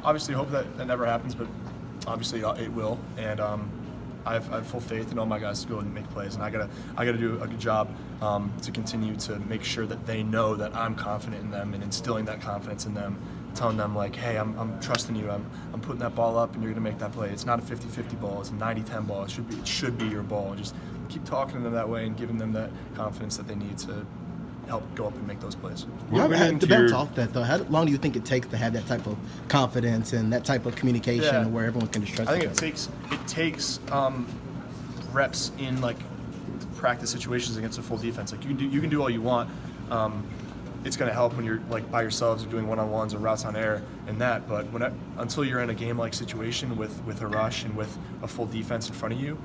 obviously hope that never happens, but obviously it will. And I have full faith in all my guys to go and make plays, and I gotta do a good job to continue to make sure that they know that I'm confident in them and instilling that confidence in them, telling them like, hey, I'm trusting you, I'm putting that ball up and you're gonna make that play. It's not a 50-50 ball, it's a 90-10 ball. It should be your ball. Just keep talking to them that way and giving them that confidence that they need to help go up and make those plays. To bounce off that though, how long do you think it takes to have that type of confidence and that type of communication where everyone can just trust each other? I think it takes reps in like practice situations against a full defense. Like you can do all you want. It's going to help when you're like by yourselves or doing one-on-ones or routes on air and that. But until you're in a game-like situation with a rush and with a full defense in front of you,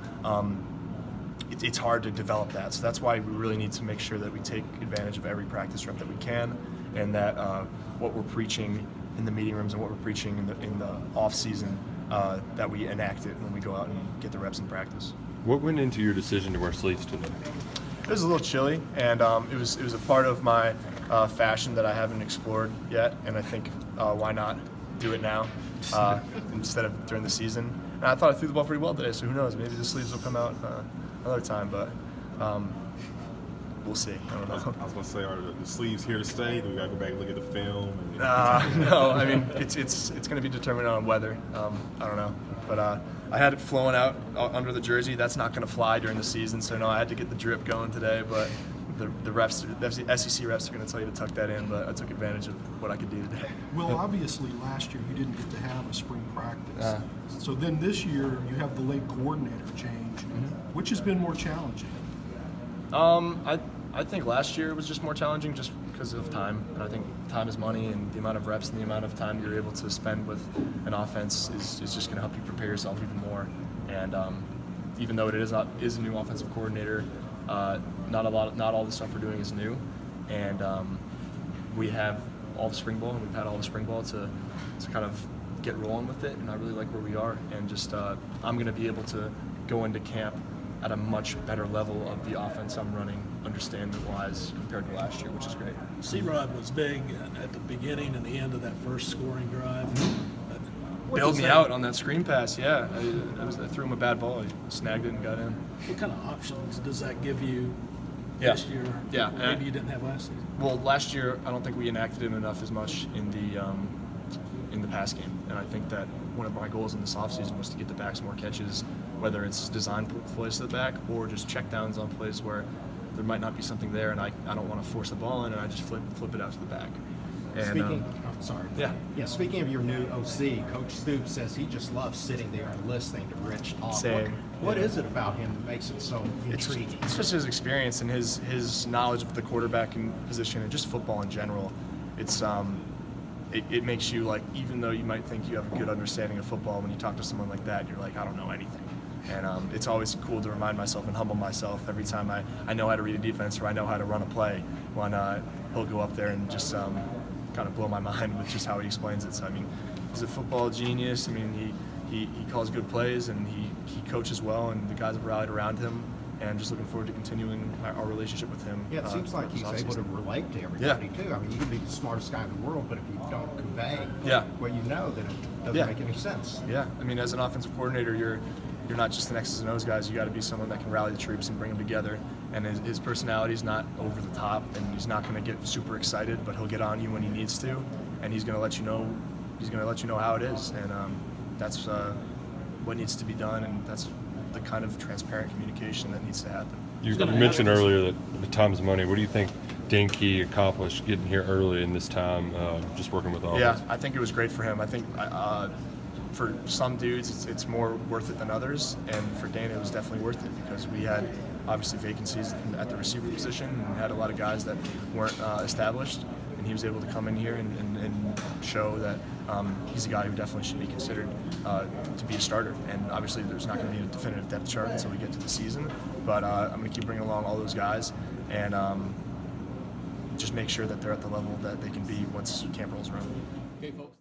it's hard to develop that. So that's why we really need to make sure that we take advantage of every practice rep that we can, and that what we're preaching in the meeting rooms and what we're preaching in the off season, that we enact it when we go out and get the reps in practice. What went into your decision to wear sleeves today? It was a little chilly, and it was a part of my fashion that I haven't explored yet, and I think why not do it now instead of during the season. And I thought I threw the ball pretty well today, so who knows? Maybe the sleeves will come out another time, but we'll see. I don't know. I was going to say, are the sleeves here to stay? Do we got to go back and look at the film? No, I mean it's going to be determined on weather. I don't know, but I had it flowing out under the jersey. That's not going to fly during the season, so no, I had to get the drip going today. But the refs, the SEC refs are going to tell you to tuck that in, but I took advantage of what I could do today. Well, obviously last year you didn't get to have a spring practice. So then this year you have the late coordinator change, which has been more challenging. I think last year was just more challenging just because of time, and I think time is money, and the amount of reps and the amount of time you're able to spend with an offense is just going to help you prepare yourself even more. And even though it is a new offensive coordinator, not all the stuff we're doing is new, and we have all the spring ball, and we've had all the spring ball to kind of get rolling with it, and I really like where we are, and just I'm going to be able to go into camp at a much better level of the offense I'm running, understanding-wise, compared to last year, which is great. C-Rod was big at the beginning and the end of that first scoring drive. Bailed me out on that screen pass, yeah. I threw him a bad ball. He snagged it and got in. What kind of options does that give you this year? Yeah. Maybe you didn't have last season. Well, last year I don't think we enacted it enough as much in the pass game, and I think that one of my goals in this offseason was to get the backs more catches, whether it's design plays to the back or just check downs on plays where there might not be something there, and I don't want to force the ball in, and I just flip it out to the back. And, Speaking of your new OC, Coach Stoops says he just loves sitting there and listening to Rich talk. Same. What is it about him that makes it so intriguing? It's just his experience and his knowledge of the quarterbacking position and just football in general. It's it makes you, like, even though you might think you have a good understanding of football, when you talk to someone like that, you're like, I don't know anything. And it's always cool to remind myself and humble myself every time I know how to read a defense or I know how to run a play, when he'll go up there and just kind of blow my mind with just how he explains it. So I mean, he's a football genius. I mean, he calls good plays, and he coaches well, and the guys have rallied around him. And just looking forward to continuing our relationship with him. Yeah, it seems like he's able to relate to everybody too. I mean, you can be the smartest guy in the world, but if you don't convey what you know, then it doesn't make any sense. Yeah, I mean, as an offensive coordinator, you're not just the X's and O's guys. You got to be someone that can rally the troops and bring them together. And his personality is not over the top, and he's not going to get super excited, but he'll get on you when he needs to, and he's going to let you know. He's going to let you know how it is, and that's what needs to be done, and that's the kind of transparent communication that needs to happen. You mentioned earlier that the time is money. What do you think Dan Key accomplished getting here early in this time, just working with all Yeah, this? I think it was great for him. I think for some dudes it's more worth it than others, and for Dan it was definitely worth it because we had obviously vacancies at the receiver position, and we had a lot of guys that weren't established, and he was able to come in here and show that he's a guy who definitely should be considered to be a starter. And obviously there's not going to be a definitive depth chart until we get to the season, but I'm going to keep bringing along all those guys and just make sure that they're at the level that they can be once camp rolls around. Okay, folks.